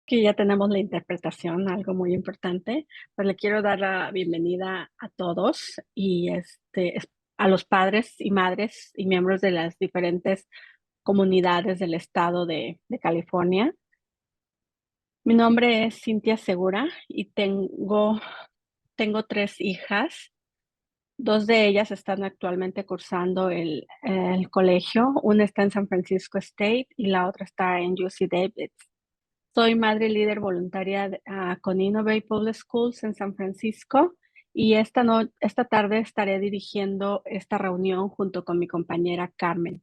Que ya tenemos la interpretación, algo muy importante, pues le quiero dar la bienvenida a todos y a los padres y madres y miembros de las diferentes comunidades del estado de California. Mi nombre es Cintia Segura y tengo tres hijas. Dos de ellas están actualmente cursando el colegio. Una está en San Francisco State y la otra está en UC Davis. Soy madre líder voluntaria con Innovate Public Schools en San Francisco y esta tarde estaré dirigiendo esta reunión junto con mi compañera Carmen.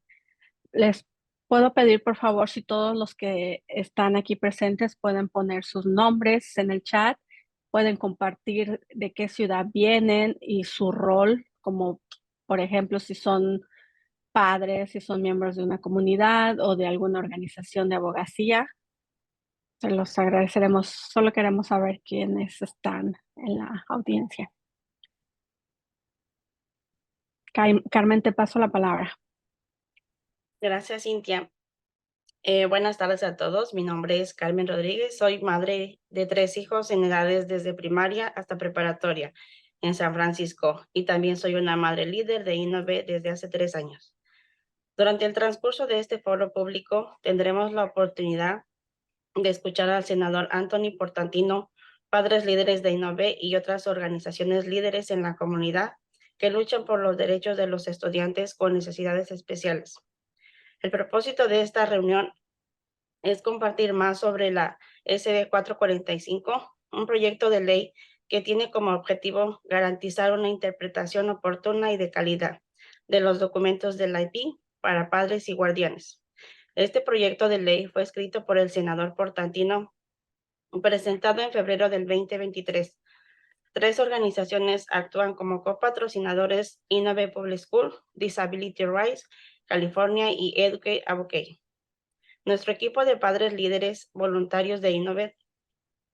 Les puedo pedir, por favor, si todos los que están aquí presentes pueden poner sus nombres en el chat, pueden compartir de qué ciudad vienen y su rol, como por ejemplo, si son padres, si son miembros de una comunidad o de alguna organización de abogacía. Se los agradeceremos. Solo queremos saber quiénes están en la audiencia. Carmen, te paso la palabra. Gracias, Cintia. Buenas tardes a todos. Mi nombre es Carmen Rodríguez. Soy madre de 3 hijos en edades desde primaria hasta preparatoria en San Francisco y también soy una madre líder de Innove desde hace 3 años. Durante el transcurso de este foro público tendremos la oportunidad de escuchar al senador Anthony Portantino, padres líderes de Innove y otras organizaciones líderes en la comunidad que luchan por los derechos de los estudiantes con necesidades especiales. El propósito de esta reunión es compartir más sobre la SB 445, un proyecto de ley que tiene como objetivo garantizar una interpretación oportuna y de calidad de los documentos del IP para padres y guardianes. Este proyecto de ley fue escrito por el senador Portantino, presentado en febrero del 2023. Tres organizaciones actúan como copatrocinadores: Innove Public School, Disability Rights California y Educate Advocate. Nuestro equipo de padres líderes voluntarios de Innove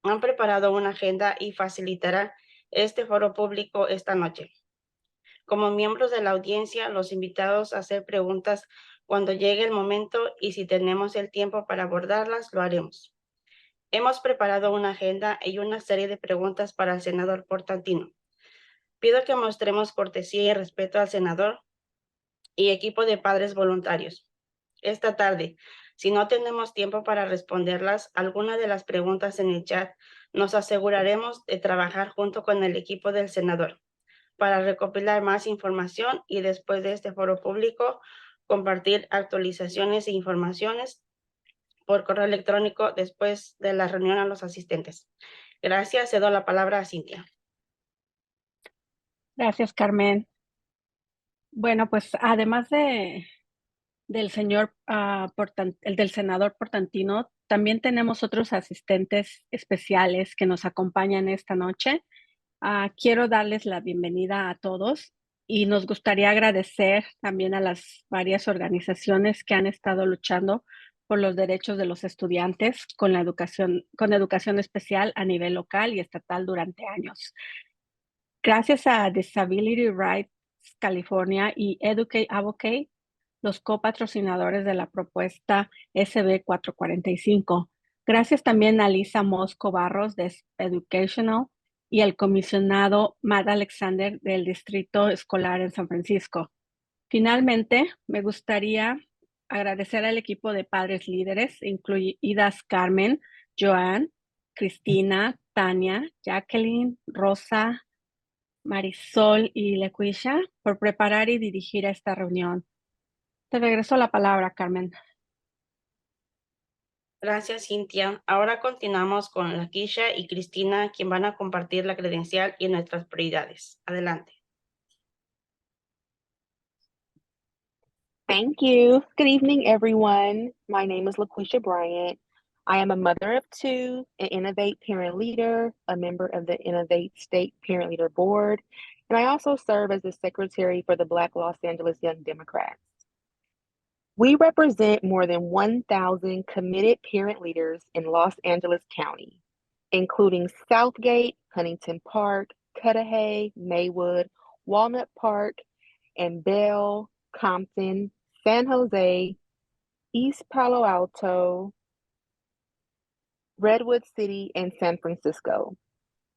han preparado una agenda y facilitará este foro público esta noche. Como miembros de la audiencia, los invitados a hacer preguntas cuando llegue el momento y si tenemos el tiempo para abordarlas, lo haremos. Hemos preparado una agenda y una serie de preguntas para el senador Portantino. Pido que mostremos cortesía y respeto al senador y equipo de padres voluntarios. Esta tarde, si no tenemos tiempo para responderlas, alguna de las preguntas en el chat, nos aseguraremos de trabajar junto con el equipo del senador para recopilar más información y después de este foro público, compartir actualizaciones e informaciones por correo electrónico después de la reunión a los asistentes. Gracias. Cedo la palabra a Cintia. Gracias, Carmen. Bueno, pues además del el del senador Portantino, también tenemos otros asistentes especiales que nos acompañan esta noche. Quiero darles la bienvenida a todos y nos gustaría agradecer también a las varias organizaciones que han estado luchando por los derechos de los estudiantes con educación especial a nivel local y estatal durante años. Gracias a Disability Rights California y Educate Advocate, los copatrocinadores de la propuesta SB 445. Gracias también a Lisa Mosco Barros de Educational y al comisionado Matt Alexander del Distrito Escolar en San Francisco. Finalmente, me gustaría agradecer al equipo de padres líderes, incluidas Carmen, Joan, Cristina, Tania, Jacqueline, Rosa, Marisol y Lequisha por preparar y dirigir esta reunión. Te regreso la palabra, Carmen. Gracias, Cintia. Ahora continuamos con Lakeisha y Cristina, quien van a compartir la credencial y nuestras prioridades. Adelante. Thank you. Good evening, everyone. My name is LaQuisha Bryant. I am a mother of two, an Innovate Parent Leader, a member of the Innovate State Parent Leader Board, and I also serve as the Secretary for the Black Los Angeles Young Democrats. We represent more than 1,000 committed parent leaders in Los Angeles County, including Southgate, Huntington Park, Cudahy, Maywood, Walnut Park, and Bell, Compton, San Jose, East Palo Alto, Redwood City, and San Francisco.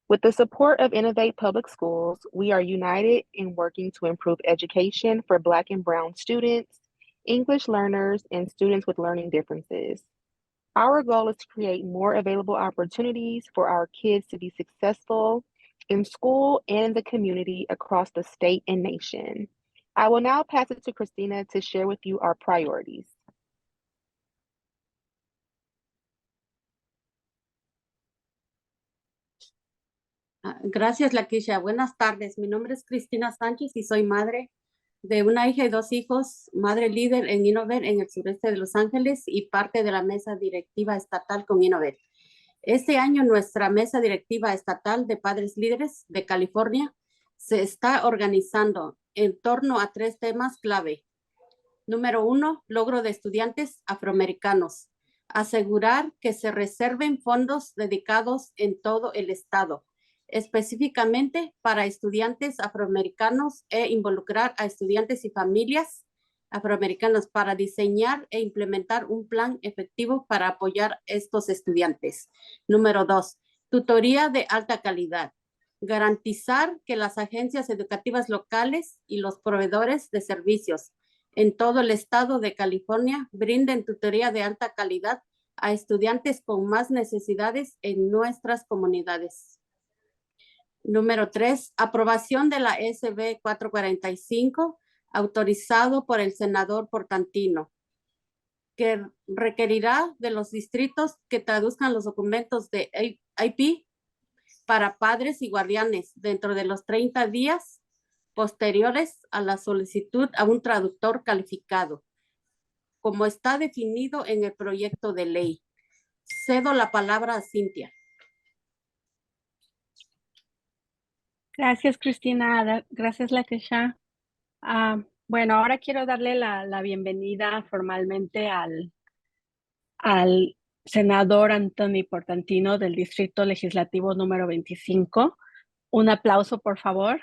With the support of Innovate Public Schools, we are united in working to improve education for Black and Brown students, English learners, and students with learning differences. Our goal is to create more available opportunities for our kids to be successful in school and in the community across the state and nation. I will now pass it to Christina to share with you our priorities. Gracias, Lakeisha. Buenas tardes. Mi nombre es Cristina Sánchez y soy madre de una hija y dos hijos, madre líder en Innovate en el sureste de Los Ángeles y parte de la mesa directiva estatal con Innovate. Este año nuestra mesa directiva estatal de padres líderes de California se está organizando en torno a 3 temas clave. Número 1, logro de estudiantes afroamericanos. Asegurar que se reserven fondos dedicados en todo el estado, específicamente para estudiantes afroamericanos e involucrar a estudiantes y familias afroamericanos para diseñar e implementar un plan efectivo para apoyar a estos estudiantes. Número 2, tutoría de alta calidad. Garantizar que las agencias educativas locales y los proveedores de servicios en todo el estado de California brinden tutoría de alta calidad a estudiantes con más necesidades en nuestras comunidades. Número 3, aprobación de la SB 445, autorizado por el senador Portantino, que requerirá de los distritos que traduzcan los documentos de IP para padres y guardianes dentro de los 30 días posteriores a la solicitud a un traductor calificado, como está definido en el proyecto de ley. Cedo la palabra a Cintia. Gracias, Cristina. Gracias, Lakeisha. Bueno, ahora quiero darle la bienvenida formalmente al senador Anthony Portantino del Distrito Legislativo número 25. Un aplauso, por favor.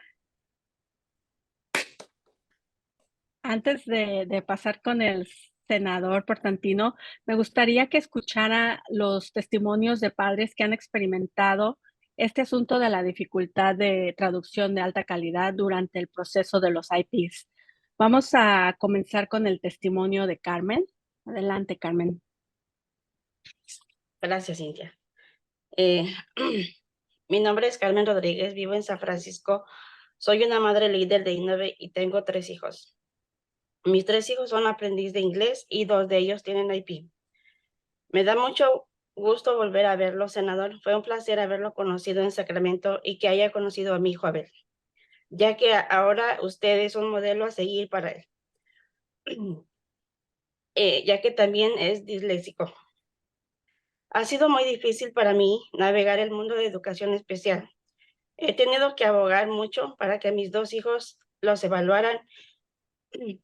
Antes de pasar con el senador Portantino, me gustaría que escuchara los testimonios de padres que han experimentado este asunto de la dificultad de traducción de alta calidad durante el proceso de los IPs. Vamos a comenzar con el testimonio de Carmen. Adelante, Carmen. Gracias, Cintia. Mi nombre es Carmen Rodríguez, vivo en San Francisco. Soy una madre líder de Innovate y tengo 3 hijos. Mis 3 hijos son aprendiz de inglés y 2 de ellos tienen IP. Me da mucho gusto volver a verlo, senador. Fue un placer haberlo conocido en Sacramento y que haya conocido a mi hijo Abel, ya que ahora usted es un modelo a seguir para él, ya que también es disléxico. Ha sido muy difícil para mí navegar el mundo de educación especial. He tenido que abogar mucho para que mis 2 hijos los evaluaran y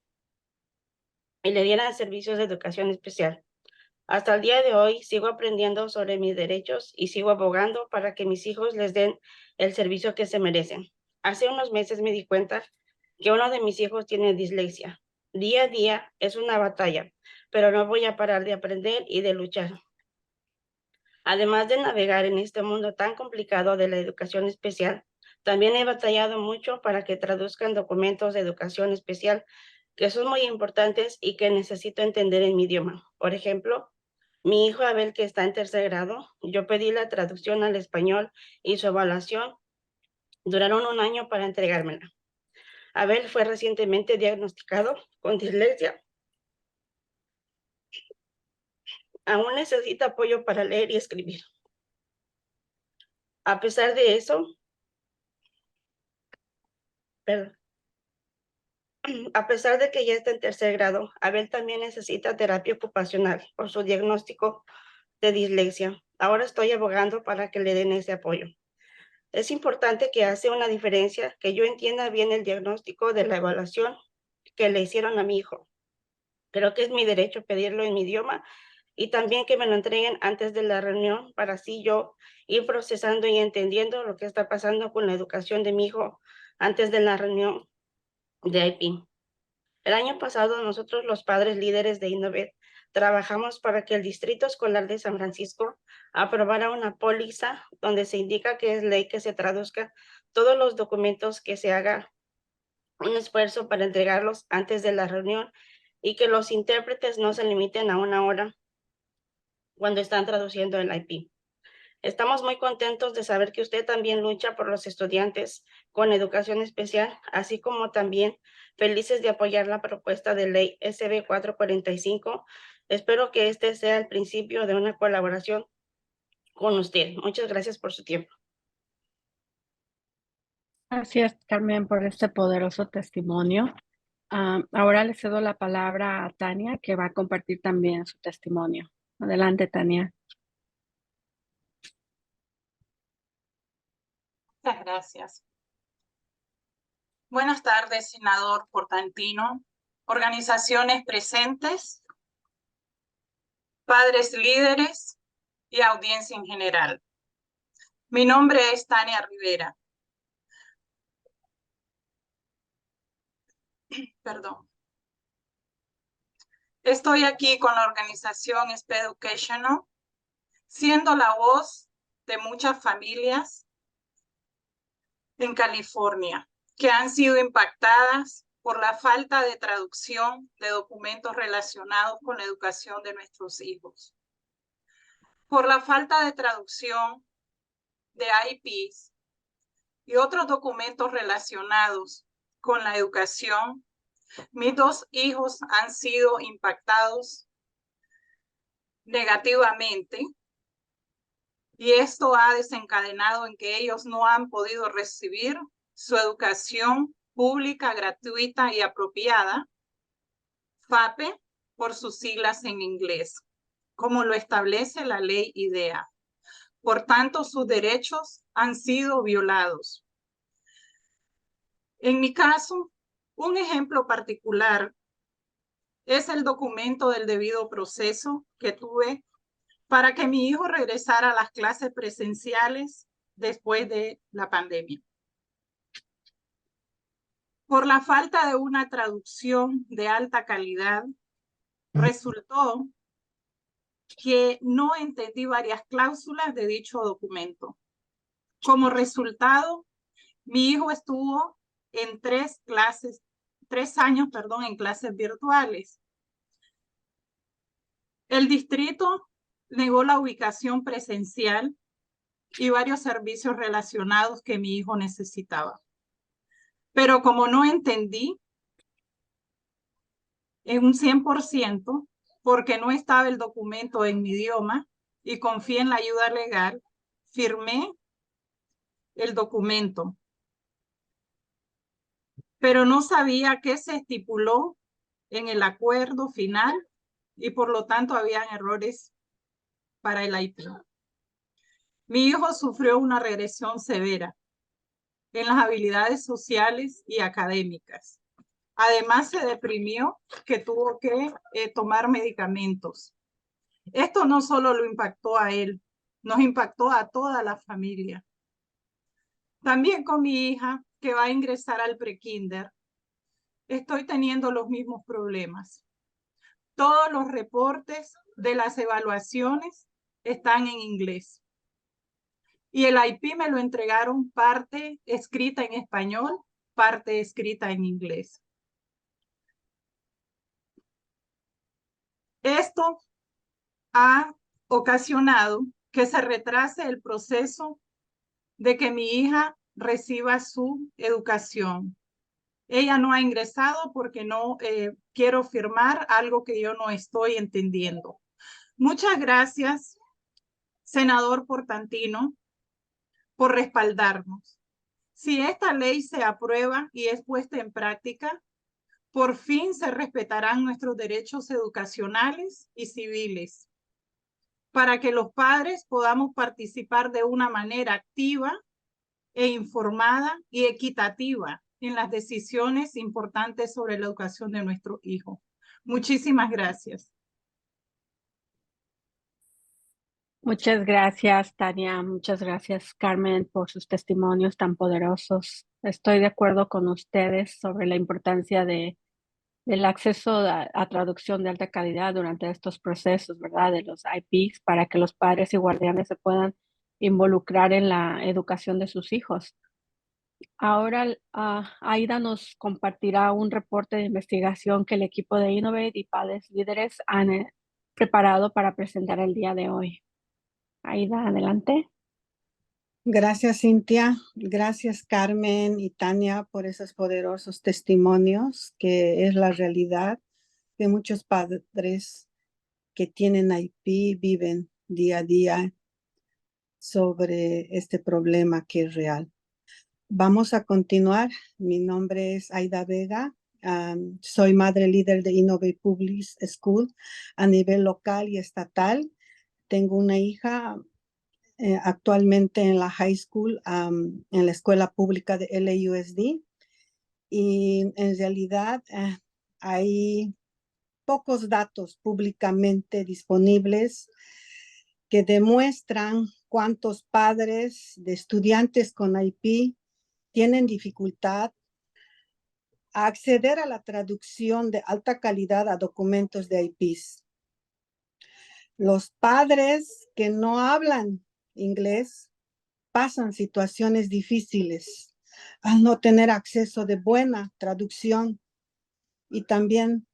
le dieran servicios de educación especial. Hasta el día de hoy sigo aprendiendo sobre mis derechos y sigo abogando para que mis hijos les den el servicio que se merecen. Hace unos meses me di cuenta que uno de mis hijos tiene dislexia. Día a día es una batalla, pero no voy a parar de aprender y de luchar. Además de navegar en este mundo tan complicado de la educación especial, también he batallado mucho para que traduzcan documentos de educación especial que son muy importantes y que necesito entender en mi idioma. Por ejemplo, mi hijo Abel, que está en 3er grado, yo pedí la traducción al español y su evaluación duraron 1 año para entregármela. Abel fue recientemente diagnosticado con dislexia. Aún necesita apoyo para leer y escribir. A pesar de eso, a pesar de que ya está en 3er grado, Abel también necesita terapia ocupacional por su diagnóstico de dislexia. Ahora estoy abogando para que le den ese apoyo. Es importante que hace una diferencia que yo entienda bien el diagnóstico de la evaluación que le hicieron a mi hijo. Creo que es mi derecho pedirlo en mi idioma y también que me lo entreguen antes de la reunión para así yo ir procesando y entendiendo lo que está pasando con la educación de mi hijo antes de la reunión de IP. El año pasado nosotros los padres líderes de Innovate trabajamos para que el Distrito Escolar de San Francisco aprobara una póliza donde se indica que es ley que se traduzca todos los documentos, que se haga un esfuerzo para entregarlos antes de la reunión y que los intérpretes no se limiten a una hora cuando están traduciendo el IP. Estamos muy contentos de saber que usted también lucha por los estudiantes con educación especial, así como también felices de apoyar la propuesta de ley SB 445. Espero que este sea el principio de una colaboración con usted. Muchas gracias por su tiempo. Gracias, Carmen, por este poderoso testimonio. Ahora le cedo la palabra a Tania, que va a compartir también su testimonio. Adelante, Tania. Muchas gracias. Buenas tardes, senador Portantino, organizaciones presentes, padres líderes y audiencia en general. Mi nombre es Tania Rivera. Perdón. Estoy aquí con la organización SPED Educational, siendo la voz de muchas familias en California que han sido impactadas por la falta de traducción de documentos relacionados con la educación de nuestros hijos, por la falta de traducción de IPs y otros documentos relacionados con la educación. Mis dos hijos han sido impactados negativamente y esto ha desencadenado en que ellos no han podido recibir su educación pública, gratuita y apropiada, FAPE, por sus siglas en inglés, como lo establece la ley IDEA. Por tanto, sus derechos han sido violados. En mi caso, un ejemplo particular es el documento del debido proceso que tuve para que mi hijo regresara a las clases presenciales después de la pandemia. Por la falta de una traducción de alta calidad, resultó que no entendí varias cláusulas de dicho documento. Como resultado, mi hijo estuvo en 3 años en clases virtuales. El distrito negó la ubicación presencial y varios servicios relacionados que mi hijo necesitaba. Pero como no entendí en un 100%, porque no estaba el documento en mi idioma y confié en la ayuda legal, firmé el documento. Pero no sabía qué se estipuló en el acuerdo final y por lo tanto habían errores para el IP. Mi hijo sufrió una regresión severa en las habilidades sociales y académicas. Además, se deprimió, que tuvo que tomar medicamentos. Esto no solo lo impactó a él, nos impactó a toda la familia. También con mi hija, que va a ingresar al prekinder, estoy teniendo los mismos problemas. Todos los reportes de las evaluaciones están en inglés. Y el IP me lo entregaron parte escrita en español, parte escrita en inglés. Esto ha ocasionado que se retrase el proceso de que mi hija reciba su educación. Ella no ha ingresado porque no quiero firmar algo que yo no estoy entendiendo. Muchas gracias, senador Portantino, por respaldarnos. Si esta ley se aprueba y es puesta en práctica, por fin se respetarán nuestros derechos educacionales y civiles, para que los padres podamos participar de una manera activa e informada y equitativa en las decisiones importantes sobre la educación de nuestros hijos. Muchísimas gracias. Muchas gracias, Tania. Muchas gracias, Carmen, por sus testimonios tan poderosos. Estoy de acuerdo con ustedes sobre la importancia de del acceso a traducción de alta calidad durante estos procesos, ¿verdad? De los IPs, para que los padres y guardianes se puedan involucrar en la educación de sus hijos. Ahora, Aida nos compartirá un reporte de investigación que el equipo de Innovate y padres líderes han preparado para presentar el día de hoy. Aida, adelante. Gracias, Cintia. Gracias, Carmen y Tania, por esos poderosos testimonios, que es la realidad que muchos padres que tienen IP viven día a día sobre este problema que es real. Vamos a continuar. Mi nombre es Aida Vega. Soy madre líder de Innovate Public School a nivel local y estatal. Tengo una hija actualmente en la high school, en la escuela pública de LAUSD. Y en realidad hay pocos datos públicamente disponibles que demuestran cuántos padres de estudiantes con IP tienen dificultad a acceder a la traducción de alta calidad a documentos de IPs. Los padres que no hablan inglés pasan situaciones difíciles al no tener acceso de buena traducción y también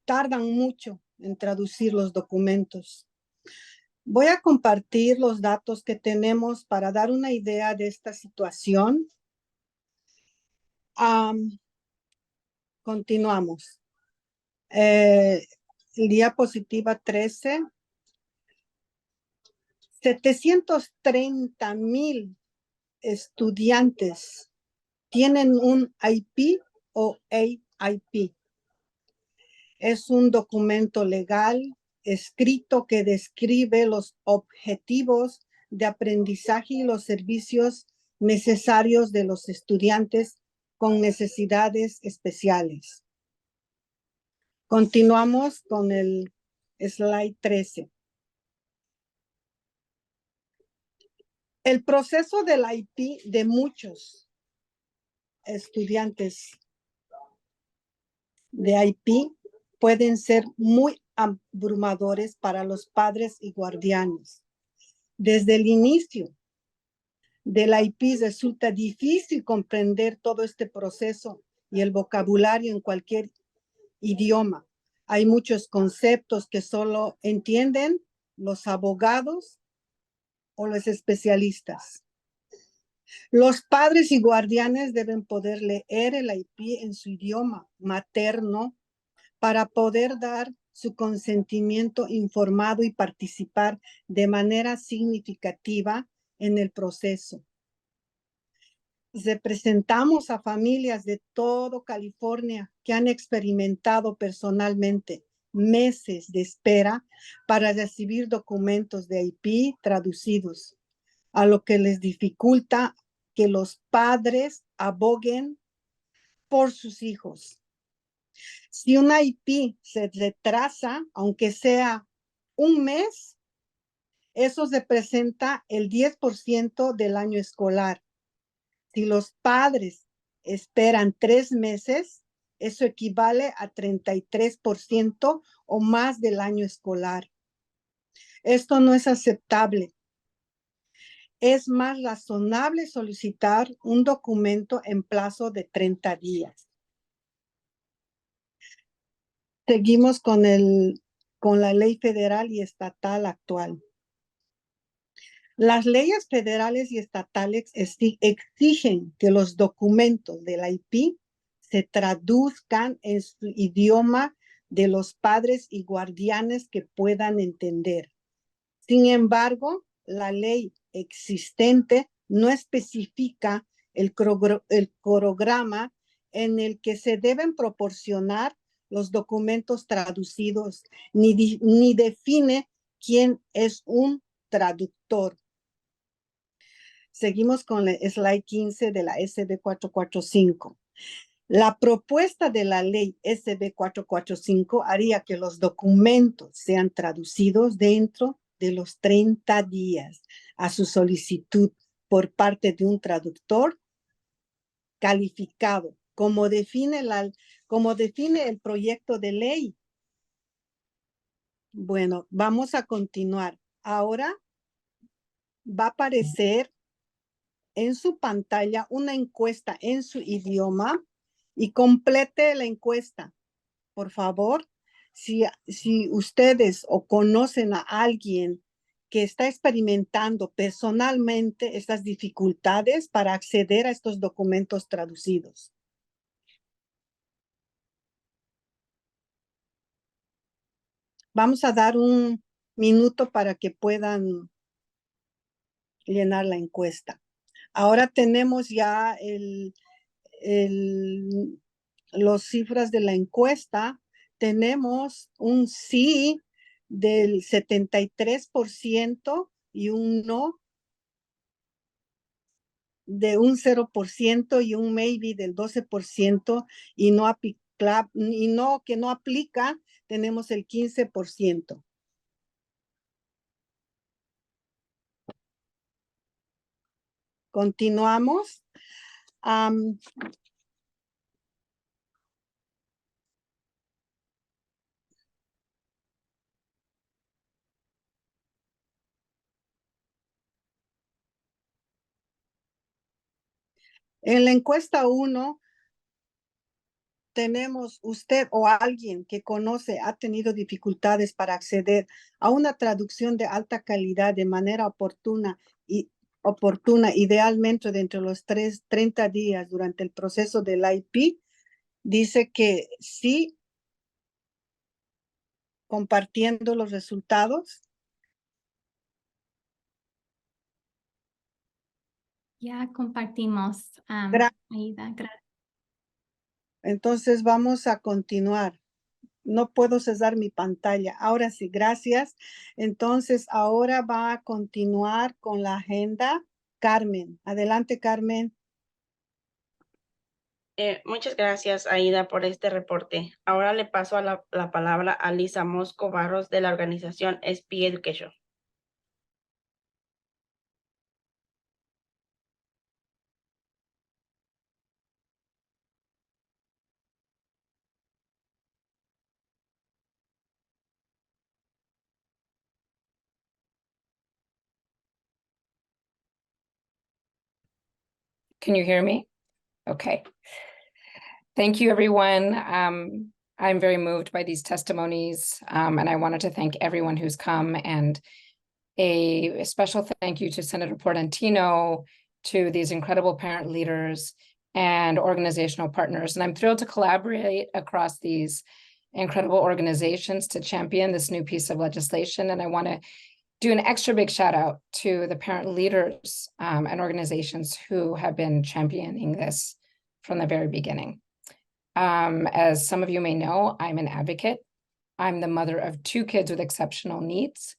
tardan mucho en traducir los documentos. Voy a compartir los datos que tenemos para dar una idea de esta situación. Continuamos. Diapositiva 13. 730,000 estudiantes tienen un IP o AIP. Es un documento legal escrito que describe los objetivos de aprendizaje y los servicios necesarios de los estudiantes con necesidades especiales. Continuamos con el slide 13. El proceso del IP de muchos estudiantes de IP pueden ser muy abrumadores para los padres y guardianes. Desde el inicio del IP resulta difícil comprender todo este proceso y el vocabulario en cualquier idioma. Hay muchos conceptos que solo entienden los abogados o los especialistas. Los padres y guardianes deben poder leer el IP en su idioma materno para poder dar su consentimiento informado y participar de manera significativa en el proceso. Representamos a familias de todo California que han experimentado personalmente meses de espera para recibir documentos de IP traducidos, a lo que les dificulta que los padres aboguen por sus hijos. Si una IP se retrasa, aunque sea un mes, eso representa el 10% del año escolar. Si los padres esperan 3 meses, eso equivale a 33% o más del año escolar. Esto no es aceptable. Es más razonable solicitar un documento en plazo de 30 días. Seguimos con la ley federal y estatal actual. Las leyes federales y estatales exigen que los documentos del IP se traduzcan en su idioma de los padres y guardianes que puedan entender. Sin embargo, la ley existente no especifica el cronograma en el que se deben proporcionar los documentos traducidos, ni define quién es un traductor. Seguimos con el slide 15 de la SB 445. La propuesta de la ley SB 445 haría que los documentos sean traducidos dentro de los 30 días a su solicitud por parte de un traductor calificado, como como define el proyecto de ley. Bueno, vamos a continuar. Ahora va a aparecer en su pantalla una encuesta en su idioma y complete la encuesta. Por favor, si ustedes o conocen a alguien que está experimentando personalmente estas dificultades para acceder a estos documentos traducidos. Vamos a dar un minuto para que puedan llenar la encuesta. Ahora tenemos ya los cifras de la encuesta. Tenemos un sí del 73% y un no de un 0% y un maybe del 12% y que no aplica, tenemos el 15%. Continuamos. En la encuesta 1, tenemos usted o alguien que conoce, ha tenido dificultades para acceder a una traducción de alta calidad de manera oportuna, idealmente dentro de los 30 días durante el proceso del IP, dice que sí, compartiendo los resultados. Ya compartimos, Aida, gracias. Entonces vamos a continuar. No puedo cesar mi pantalla. Ahora sí, gracias. Entonces ahora va a continuar con la agenda Carmen. Adelante, Carmen. Muchas gracias, Aida, por este reporte. Ahora le paso la palabra a Lisa Mosco Barros de la organización SP Education. Can you hear me? Okay. Thank you, everyone. I'm very moved by these testimonies, and I wanted to thank everyone who's come, and a special thank you to Senator Portantino, to these incredible parent leaders and organizational partners. And I'm thrilled to collaborate across these incredible organizations to champion this new piece of legislation. And I want to do an extra big shout out to the parent leaders and organizations who have been championing this from the very beginning. As some of you may know, I'm an advocate. I'm the mother of 2 kids with exceptional needs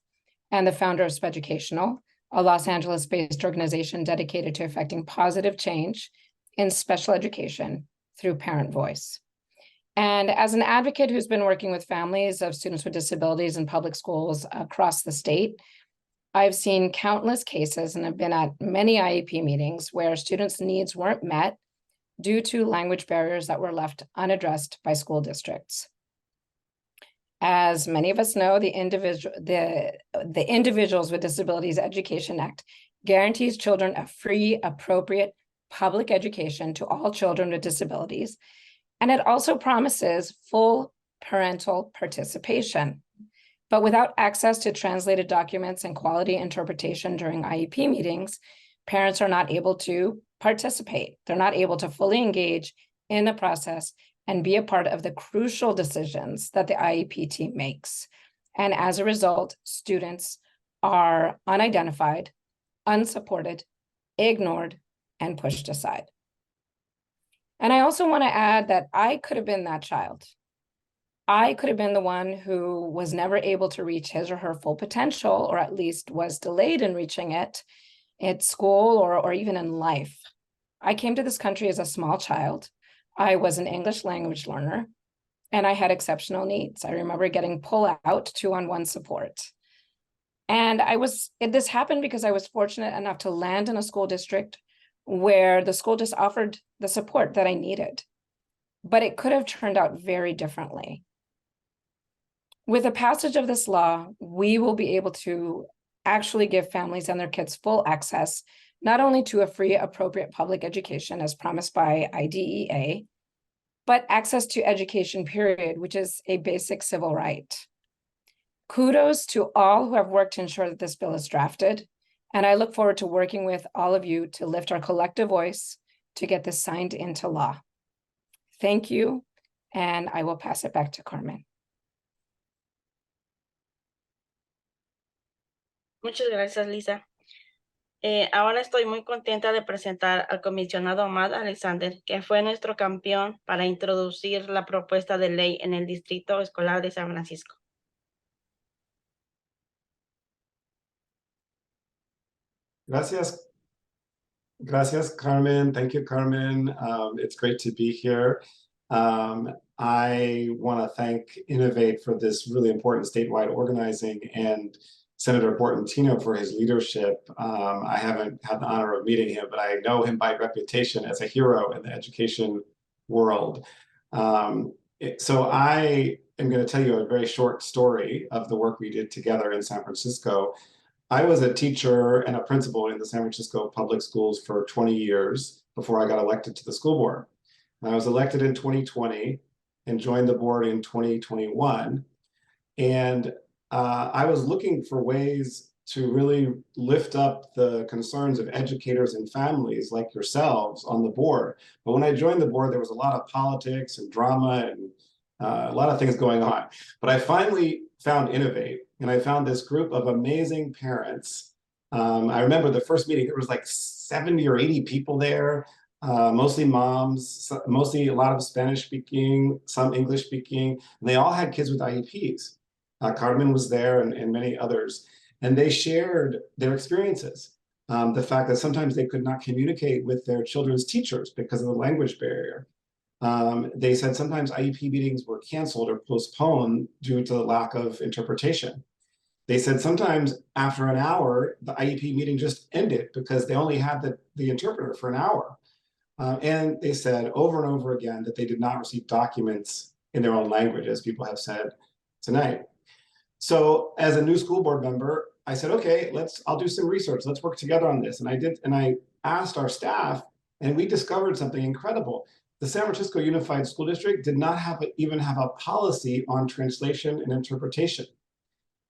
and the founder of Speducational, a Los Angeles-based organization dedicated to effecting positive change in special education through parent voice. And as an advocate who's been working with families of students with disabilities in public schools across the state, I've seen countless cases and have been at many IEP meetings where students' needs weren't met due to language barriers that were left unaddressed by school districts. As many of us know, the Individuals with Disabilities Education Act guarantees children a free, appropriate public education to all children with disabilities. And it also promises full parental participation. But without access to translated documents and quality interpretation during IEP meetings, parents are not able to participate. They're not able to fully engage in the process and be a part of the crucial decisions that the IEP team makes. And as a result, students are unidentified, unsupported, ignored, and pushed aside. And I also want to add that I could have been that child. I could have been the one who was never able to reach his or her full potential, or at least was delayed in reaching it at school or even in life. I came to this country as a small child. I was an English language learner, and I had exceptional needs. I remember getting pull-out 2-on-1 support. And this happened because I was fortunate enough to land in a school district where the school just offered the support that I needed. but it could have turned out very differently. With the passage of this law, we will be able to actually give families and their kids full access, not only to a free, appropriate public education as promised by IDEA, but access to education, period, which is a basic civil right. Kudos to all who have worked to ensure that this bill is drafted, and I look forward to working with all of you to lift our collective voice to get this signed into law. Thank you, and I will pass it back to Carmen. Muchas gracias, Lisa. Ahora estoy muy contenta de presentar al comisionado Ahmad Alexander, que fue nuestro campeón para introducir la propuesta de ley en el Distrito Escolar de San Francisco. Gracias. Gracias, Carmen. Thank you, Carmen. It's great to be here. I want to thank Innovate for this really important statewide organizing and Senator Portantino for his leadership. I haven't had the honor of meeting him, but I know him by reputation as a hero in the education world. So I am going to tell you a very short story of the work we did together in San Francisco. I was a teacher and a principal in the San Francisco public schools for 20 years before I got elected to the school board. I was elected in 2020 and joined the board in 2021. And I was looking for ways to really lift up the concerns of educators and families like yourselves on the board. But when I joined the board, there was a lot of politics and drama and a lot of things going on. But I finally found Innovate, and I found this group of amazing parents. I remember the first meeting, there was like 70 or 80 people there, mostly moms, mostly a lot of Spanish speaking, some English speaking, and they all had kids with IEPs. Carmen was there and many others, and they shared their experiences. The fact that sometimes they could not communicate with their children's teachers because of the language barrier. They said sometimes IEP meetings were canceled or postponed due to the lack of interpretation. They said sometimes after an hour, the IEP meeting just ended because they only had the interpreter for an hour. And they said over and over again that they did not receive documents in their own language, as people have said tonight. So as a new school board member, I said, okay, I'll do some research. Let's work together on this. And I did, and I asked our staff, and we discovered something incredible. The San Francisco Unified School District did not even have a policy on translation and interpretation.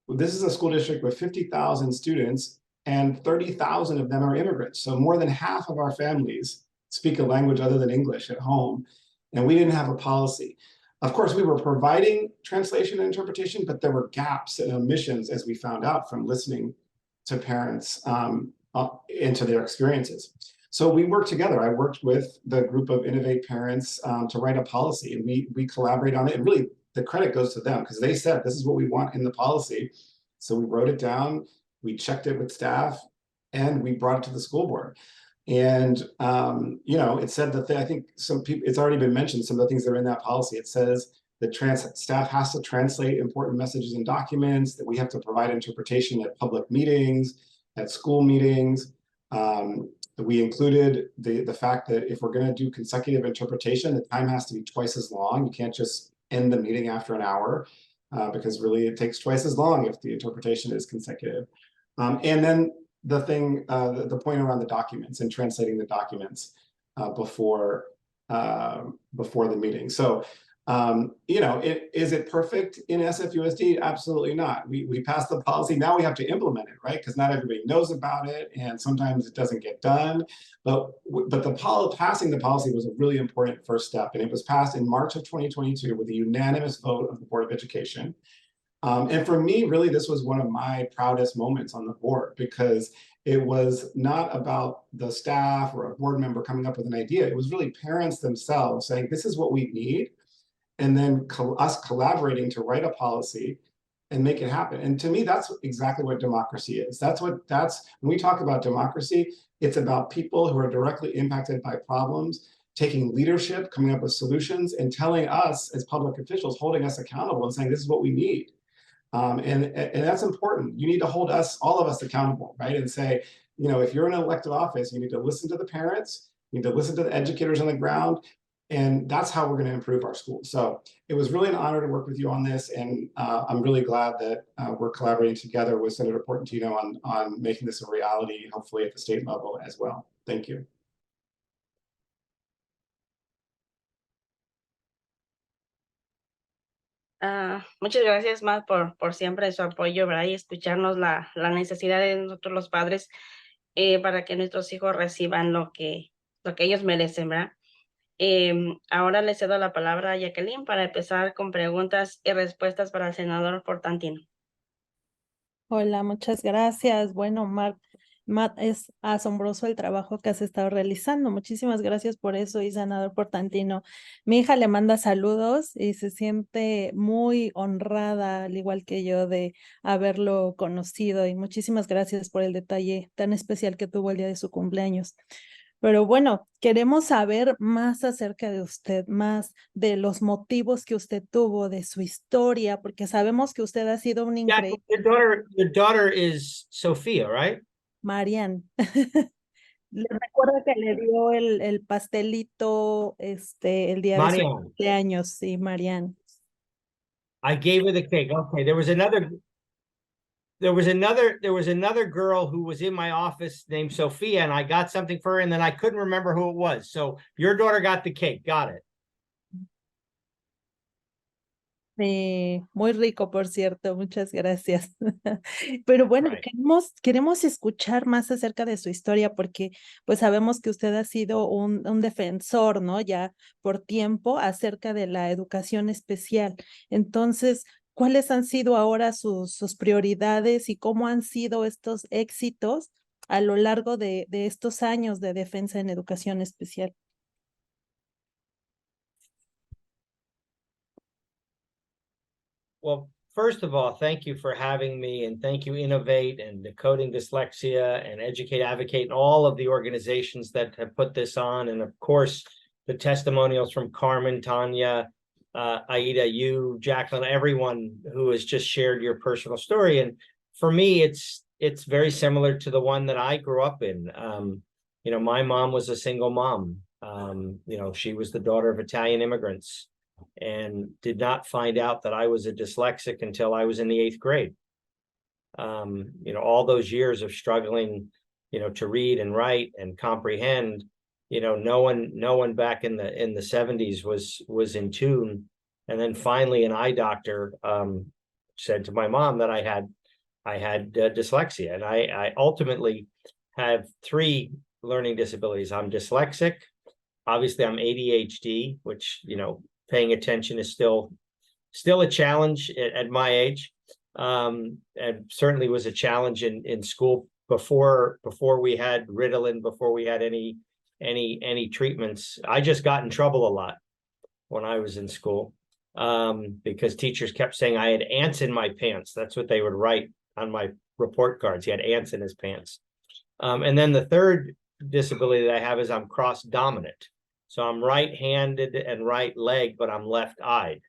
This is a school district with 50,000 students, and 30,000 of them are immigrants. So more than half of our families speak a language other than English at home, and we didn't have a policy. Of course, we were providing translation and interpretation, but there were gaps and omissions, as we found out from listening to parents into their experiences. So we worked together. I worked with the group of Innovate parents to write a policy, and we collaborate on it. And really, the credit goes to them because they said, this is what we want in the policy. So we wrote it down, we checked it with staff, and we brought it to the school board. And, it said that I think some people, it's already been mentioned, some of the things that are in that policy. It says that staff has to translate important messages and documents, that we have to provide interpretation at public meetings, at school meetings. We included the fact that if we're going to do consecutive interpretation, the time has to be twice as long. You can't just end the meeting after an hour because really it takes twice as long if the interpretation is consecutive. And then the point around the documents and translating the documents before the meeting. So, is it perfect in SFUSD? Absolutely not. We passed the policy. Now we have to implement it, right? Because not everybody knows about it, and sometimes it doesn't get done. But passing the policy was a really important first step, and it was passed in March of 2022 with a unanimous vote of the Board of Education. And for me, really, this was one of my proudest moments on the board because it was not about the staff or a board member coming up with an idea. It was really parents themselves saying, this is what we need. And then us collaborating to write a policy and make it happen. And to me, that's exactly what democracy is. When we talk about democracy, it's about people who are directly impacted by problems, taking leadership, coming up with solutions, and telling us as public officials, holding us accountable and saying, this is what we need. And that's important. You need to hold all of us accountable, right? And say, if you're in an elected office, you need to listen to the parents, you need to listen to the educators on the ground, And that's how we're going to improve our schools. So it was really an honor to work with you on this. And I'm really glad that we're collaborating together with Senator Portantino on making this a reality, hopefully at the state level as well. Thank you. Muchas gracias, Matt, por siempre su apoyo, ¿verdad? Y escucharnos la necesidad de nosotros los padres para que nuestros hijos reciban lo que ellos merecen, ¿verdad? Ahora le cedo la palabra a Jacqueline para empezar con preguntas y respuestas para el senador Portantino. Hola, muchas gracias. Bueno, Matt, es asombroso el trabajo que has estado realizando. Muchísimas gracias por eso, y senador Portantino. Mi hija le manda saludos y se siente muy honrada, al igual que yo, de haberlo conocido. Y muchísimas gracias por el detalle tan especial que tuvo el día de su cumpleaños. Pero bueno, queremos saber más acerca de usted, más de los motivos que usted tuvo, de su historia, porque sabemos que usted ha sido un increíble... Your daughter is Sophia, right? Marian. Le recuerdo que le dio el pastelito el día de su cumpleaños, sí, Marian. I gave her the cake. Okay, there was another girl who was in my office named Sophia, and I got something for her, and then I couldn't remember who it was. So your daughter got the cake. Got it. Muy rico, por cierto, muchas gracias. Pero bueno, queremos escuchar más acerca de su historia, porque pues sabemos que usted ha sido un defensor, ¿no? Ya por tiempo acerca de la educación especial. Entonces, ¿cuáles han sido ahora sus prioridades y cómo han sido estos éxitos a lo largo de estos años de defensa en educación especial? Well, first of all, thank you for having me, and thank you, Innovate and Decoding Dyslexia and Educate, Advocate, and all of the organizations that have put this on. And of course, the testimonials from Carmen, Tanya, Aida, you, Jacqueline, everyone who has just shared your personal story. And for me, it's very similar to the one that I grew up in. You know, my mom was a single mom. You know, she was the daughter of Italian immigrants, and did not find out that I was a dyslexic until I was in the 8th grade. You know, all those years of struggling, you know, to read and write and comprehend, you know, no one back in the 70s was in tune. And then finally an eye doctor said to my mom that I had dyslexia, and I ultimately have 3 learning disabilities. I'm dyslexic. Obviously I'm ADHD, which, you know, paying attention is still a challenge at my age, and certainly was a challenge in school before we had Ritalin, before we had any treatments. I just got in trouble a lot when I was in school, because teachers kept saying I had ants in my pants. That's what they would write on my report cards. He had ants in his pants. And then the third disability that I have is I'm cross dominant. So I'm right-handed and right leg, but I'm left-eyed.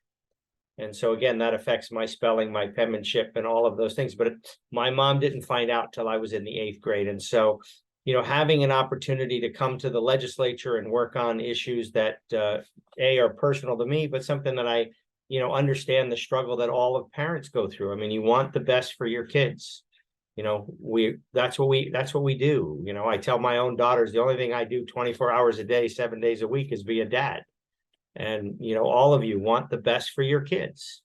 And so again, that affects my spelling, my penmanship, and all of those things. But my mom didn't find out till I was in the 8th grade. And so, you know, having an opportunity to come to the legislature and work on issues that are personal to me, but something that I, you know, understand the struggle that all of parents go through. I mean, you want the best for your kids. You know, that's what we do. You know, I tell my own daughters, the only thing I do 24 hours a day, 7 days a week is be a dad. And, you know, all of you want the best for your kids.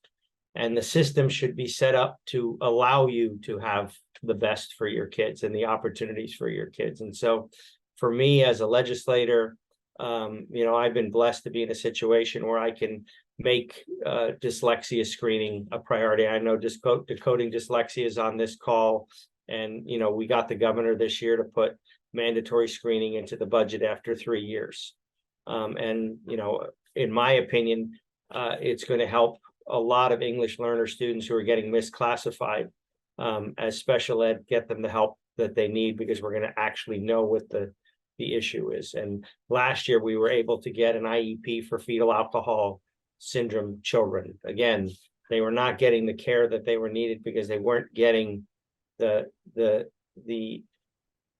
And the system should be set up to allow you to have the best for your kids and the opportunities for your kids. And so for me as a legislator, you know, I've been blessed to be in a situation where I can make dyslexia screening a priority. I know Decoding Dyslexia is on this call, and you know, we got the governor this year to put mandatory screening into the budget after 3 years. And you know, in my opinion, it's going to help a lot of English learner students who are getting misclassified as special ed, get them the help that they need, because we're going to actually know what the issue is. And last year we were able to get an IEP for fetal alcohol syndrome children. Again, they were not getting the care that they were needed because they weren't getting they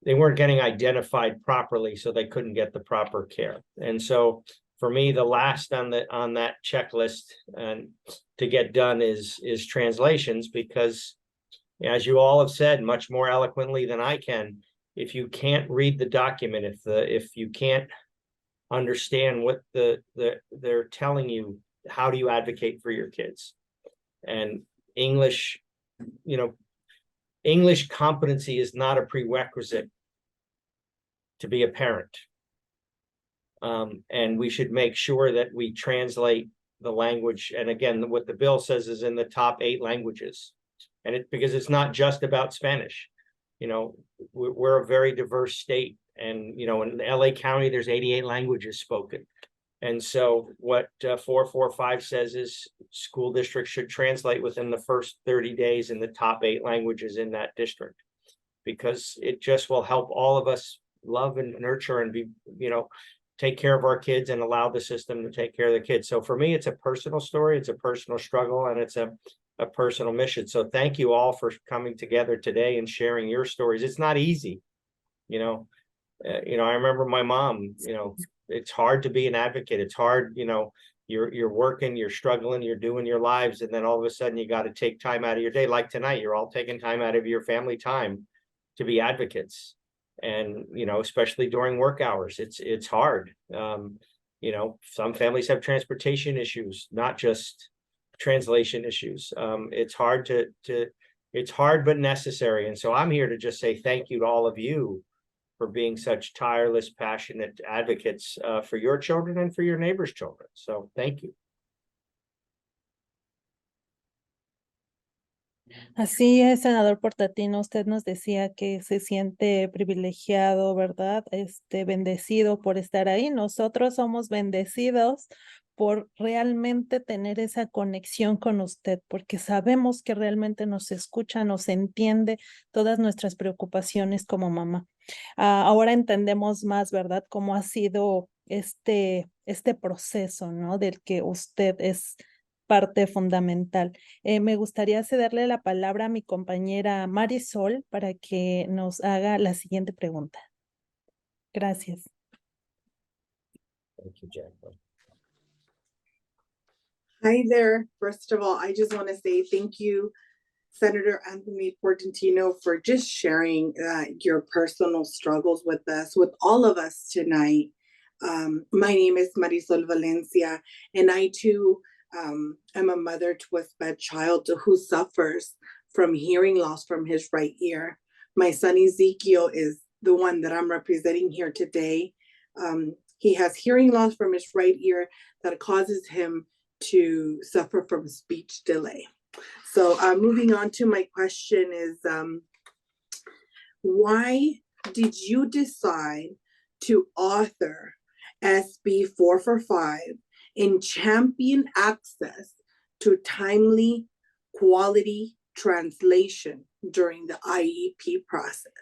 weren't getting identified properly, so they couldn't get the proper care. And so for me, the last on that checklist and to get done is translations, because as you all have said much more eloquently than I can, if you can't read the document, if you can't understand what they're telling you, how do you advocate for your kids? And English, English competency is not a prerequisite to be a parent. And we should make sure that we translate the language. And again, what the bill says is in the top 8 languages. And because it's not just about Spanish. We're a very diverse state. And, in LA County, there's 88 languages spoken. And so what 445 says is school districts should translate within the first 30 days in the top 8 languages in that district, because it just will help all of us love and nurture and be, take care of our kids and allow the system to take care of the kids. So for me, it's a personal story, it's a personal struggle, and it's a personal mission. So thank you all for coming together today and sharing your stories. It's not easy. I remember my mom, it's hard to be an advocate. It's hard, you're working, you're struggling, you're doing your lives. And then all of a sudden you got to take time out of your day. Like tonight, you're all taking time out of your family time to be advocates. And, especially during work hours, it's hard. Some families have transportation issues, not just translation issues. It's hard it's hard, but necessary. And so I'm here to just say thank you to all of you for being such tireless, passionate advocates for your children and for your neighbors' children. So thank you. Así es, senador Portantino, usted nos decía que se siente privilegiado, ¿verdad? Bendecido por estar ahí. Nosotros somos bendecidos por realmente tener esa conexión con usted, porque sabemos que realmente nos escucha, nos entiende todas nuestras preocupaciones como mamá. Ahora entendemos más, ¿verdad?, cómo ha sido este proceso, ¿no?, del que usted es parte fundamental. Me gustaría cederle la palabra a mi compañera Marisol para que nos haga la siguiente pregunta. Gracias. Thank you, Jacqueline. Hi there. First of all, I just want to say thank you, Senator Anthony Portantino, for just sharing your personal struggles with us, with all of us tonight. My name is Marisol Valencia, and I too am a mother to a SPED child who suffers from hearing loss from his right ear. My son Ezekiel is the one that I'm representing here today. He has hearing loss from his right ear that causes him to suffer from speech delay. So moving on to my question is, why did you decide to author SB 445 and champion access to timely quality translation during the IEP process?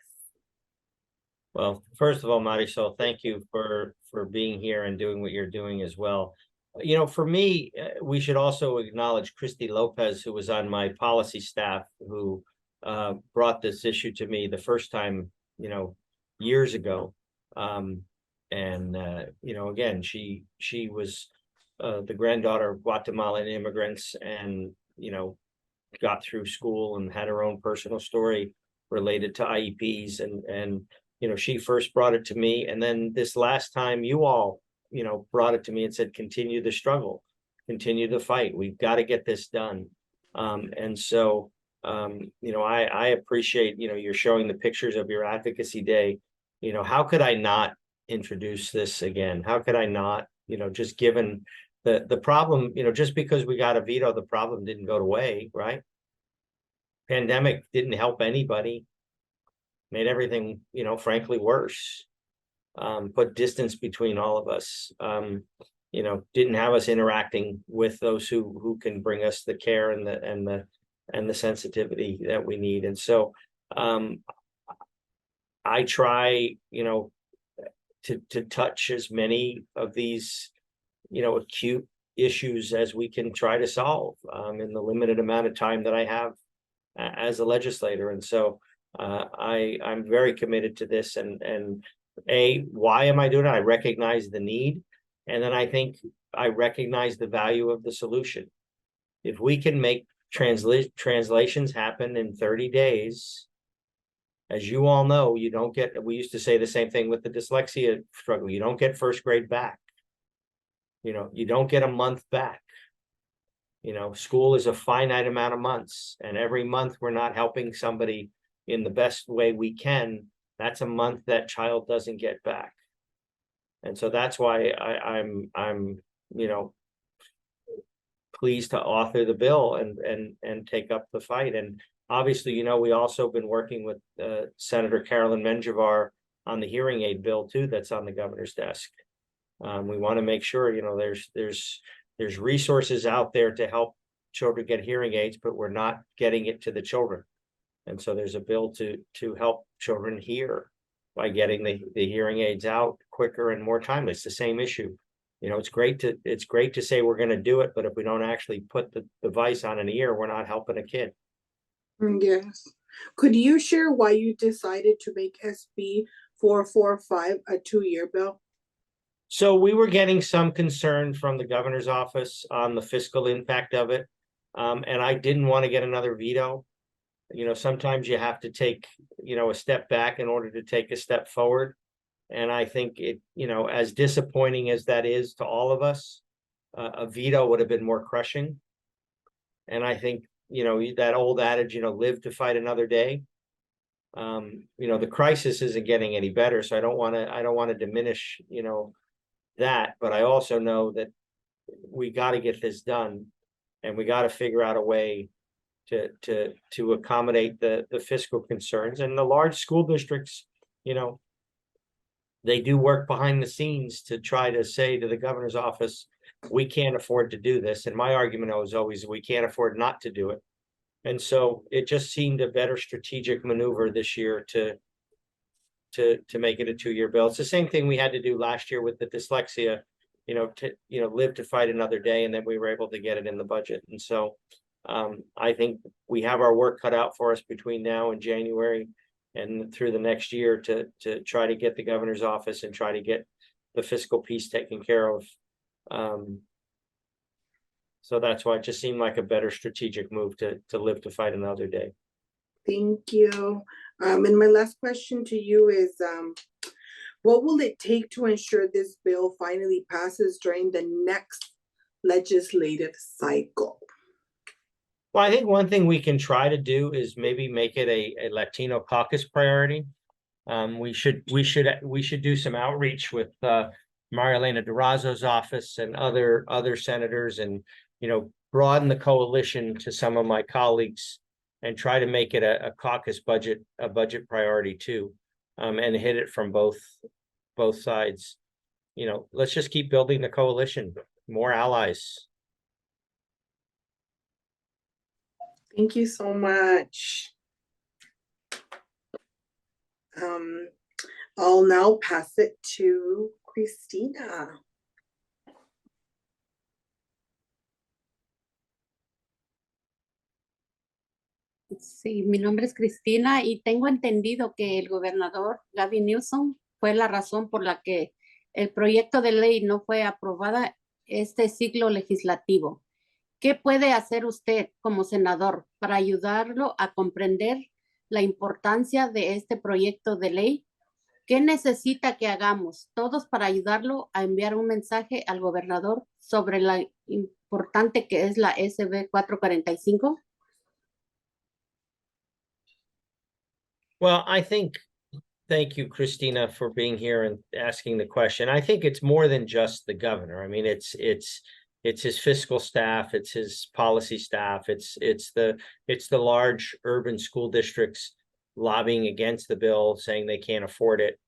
Well, first of all, Marisol, thank you for being here and doing what you're doing as well. For me, we should also acknowledge Christy Lopez, who was on my policy staff, who brought this issue to me the first time, years ago. Again, she was the granddaughter of Guatemalan immigrants and, got through school and had her own personal story related to IEPs. And she first brought it to me. And then this last time you all brought it to me and said, continue the struggle, continue the fight. We've got to get this done. I appreciate, you're showing the pictures of your advocacy day. How could I not introduce this again? How could I not, just given the problem, just because we got a veto, the problem didn't go away, right? Pandemic didn't help anybody, made everything, frankly, worse. Put distance between all of us, didn't have us interacting with those who can bring us the care and the sensitivity that we need. And so I try, to touch as many of these, acute issues as we can try to solve in the limited amount of time that I have as a legislator. And so I'm very committed to this. And why am I doing it? I recognize the need. And then I think I recognize the value of the solution. If we can make translations happen in 30 days, as you all know, you don't get, we used to say the same thing with the dyslexia struggle. You don't get first grade back. You know, you don't get a month back. You know, school is a finite amount of months, and every month we're not helping somebody in the best way we can. That's a month that child doesn't get back. And so that's why I'm, you know, pleased to author the bill and take up the fight. And obviously, you know, we also been working with Senator Carolyn Menjivar on the hearing aid bill too, that's on the governor's desk. We want to make sure, you know, there's resources out there to help children get hearing aids, but we're not getting it to the children. And so there's a bill to help children hear by getting the hearing aids out quicker and more timely. It's the same issue. You know, it's great to say we're going to do it, but if we don't actually put the device on an ear, we're not helping a kid. Yes. Could you share why you decided to make SB 445 a 2-year bill? So we were getting some concern from the governor's office on the fiscal impact of it. And I didn't want to get another veto. You know, sometimes you have to take, you know, a step back in order to take a step forward. And I think it, you know, as disappointing as that is to all of us, a veto would have been more crushing. And I think, you know, that old adage, you know, live to fight another day. You know, the crisis isn't getting any better, so I don't want to diminish, you know, that, but I also know that we got to get this done, and we got to figure out a way to accommodate the fiscal concerns. And the large school districts, you know, they do work behind the scenes to try to say to the governor's office, we can't afford to do this. And my argument was always, we can't afford not to do it. And so it just seemed a better strategic maneuver this year to make it a 2-year bill. It's the same thing we had to do last year with the dyslexia, you know, live to fight another day, and then we were able to get it in the budget. And so I think we have our work cut out for us between now and January and through the next year to try to get the governor's office and try to get the fiscal piece taken care of. So that's why it just seemed like a better strategic move to live to fight another day. Thank you. And my last question to you is, what will it take to ensure this bill finally passes during the next legislative cycle? Well, I think one thing we can try to do is maybe make it a Latino caucus priority. We should do some outreach with Maria Elena Durazo's office and other senators, and, you know, broaden the coalition to some of my colleagues and try to make it a caucus budget, a budget priority too, and hit it from both sides. You know, let's just keep building the coalition, more allies. Thank you so much. I'll now pass it to Cristina. Sí, mi nombre es Cristina y tengo entendido que el gobernador Gavin Newsom fue la razón por la que el proyecto de ley no fue aprobada este ciclo legislativo. ¿Qué puede hacer usted como senador para ayudarlo a comprender la importancia de este proyecto de ley? ¿Qué necesita que hagamos todos para ayudarlo a enviar un mensaje al gobernador sobre la importante que es la SB 445? Well, thank you, Christina, for being here and asking the question. I think it's more than just the governor. I mean, it's his fiscal staff, it's his policy staff, it's the large urban school districts lobbying against the bill, saying they can't afford it.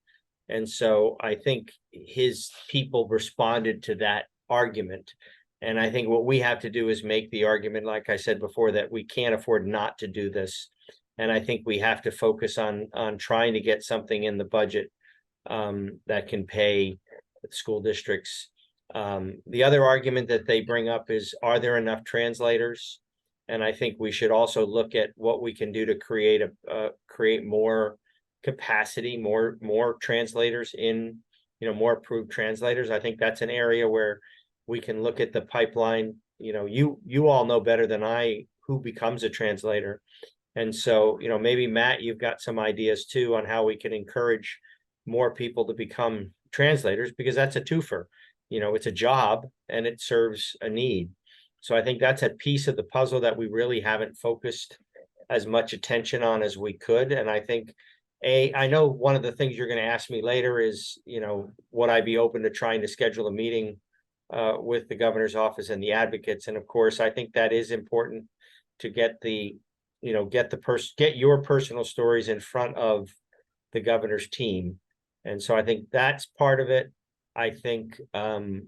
And so I think his people responded to that argument. And I think what we have to do is make the argument, like I said before, that we can't afford not to do this. And I think we have to focus on trying to get something in the budget that can pay school districts. The other argument that they bring up is, are there enough translators? And I think we should also look at what we can do to create more capacity, more translators in more approved translators. I think that's an area where we can look at the pipeline. You all know better than I who becomes a translator. And so, maybe Matt, you've got some ideas too on how we can encourage more people to become translators, because that's a twofer. It's a job and it serves a need. So I think that's a piece of the puzzle that we really haven't focused as much attention on as we could. And I think, I know one of the things you're going to ask me later is, would I be open to trying to schedule a meeting with the governor's office and the advocates? And of course, I think that is important to get your personal stories in front of the governor's team. And so I think that's part of it. I think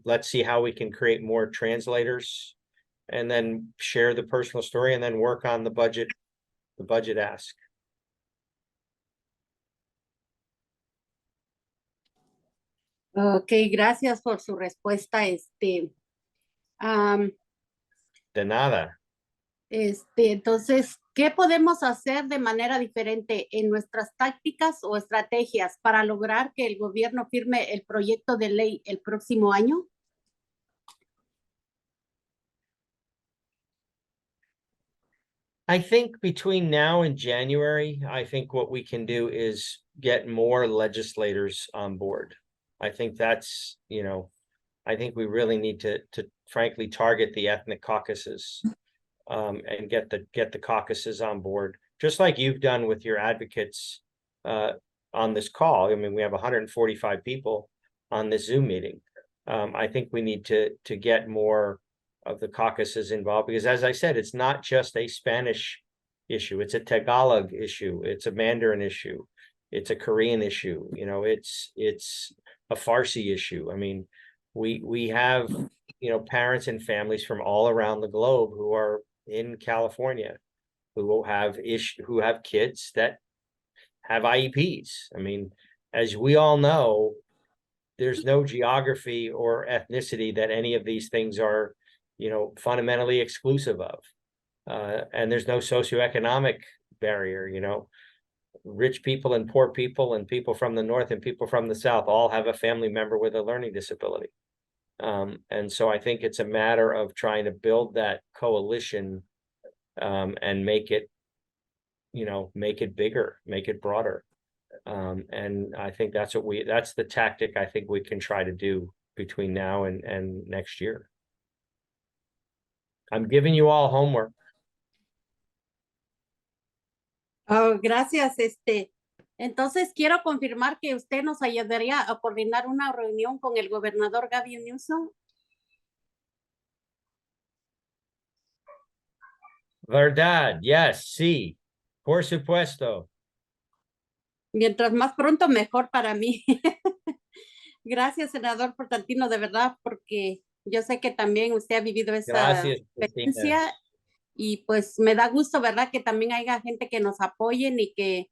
let's see how we can create more translators and then share the personal story and then work on the budget ask. Ok, gracias por su respuesta. De nada. Entonces, ¿qué podemos hacer de manera diferente en nuestras tácticas o estrategias para lograr que el gobierno firme el proyecto de ley el próximo año? I think between now and January, I think what we can do is get more legislators on board. I think that's, I think we really need to frankly target the ethnic caucuses and get the caucuses on board, just like you've done with your advocates on this call. I mean, we have 145 people on this Zoom meeting. I think we need to get more of the caucuses involved, because as I said, it's not just a Spanish issue, it's a Tagalog issue, it's a Mandarin issue, it's a Korean issue, it's a Farsi issue. I mean, we have, parents and families from all around the globe who are in California who have kids that have IEPs. I mean, as we all know, there's no geography or ethnicity that any of these things are fundamentally exclusive of. And there's no socioeconomic barrier, rich people and poor people and people from the North and people from the South all have a family member with a learning disability. And so I think it's a matter of trying to build that coalition and make it bigger, make it broader. And I think that's the tactic I think we can try to do between now and next year. I'm giving you all homework. Oh, gracias. Entonces quiero confirmar que usted nos ayudaría a coordinar una reunión con el gobernador Gavin Newsom. Verdad, yes, sí, por supuesto. Mientras más pronto, mejor para mí. Gracias, senador Portantino, de verdad, porque yo sé que también usted ha vivido esa experiencia y pues me da gusto, ¿verdad? Que también haya gente que nos apoyen y que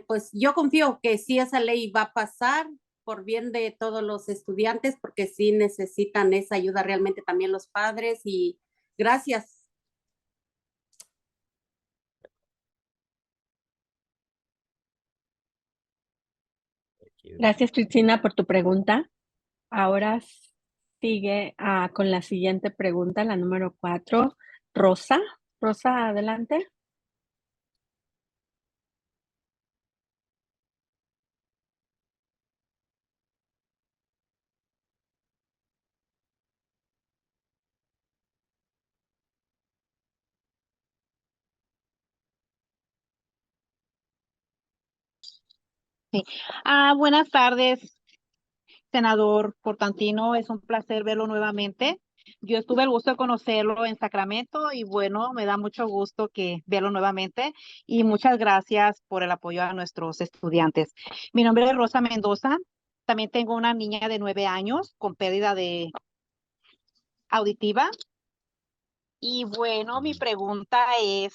pues yo confío que sí esa ley va a pasar por bien de todos los estudiantes, porque sí necesitan esa ayuda realmente también los padres, y gracias. Gracias, Cristina, por tu pregunta. Ahora sigue con la siguiente pregunta, la número 4. Rosa. Rosa, adelante. Sí. Buenas tardes, senador Portantino. Es un placer verlo nuevamente. Yo tuve el gusto de conocerlo en Sacramento y bueno, me da mucho gusto verlo nuevamente y muchas gracias por el apoyo a nuestros estudiantes. Mi nombre es Rosa Mendoza. También tengo una niña de 9 años con pérdida auditiva. Y bueno, mi pregunta es,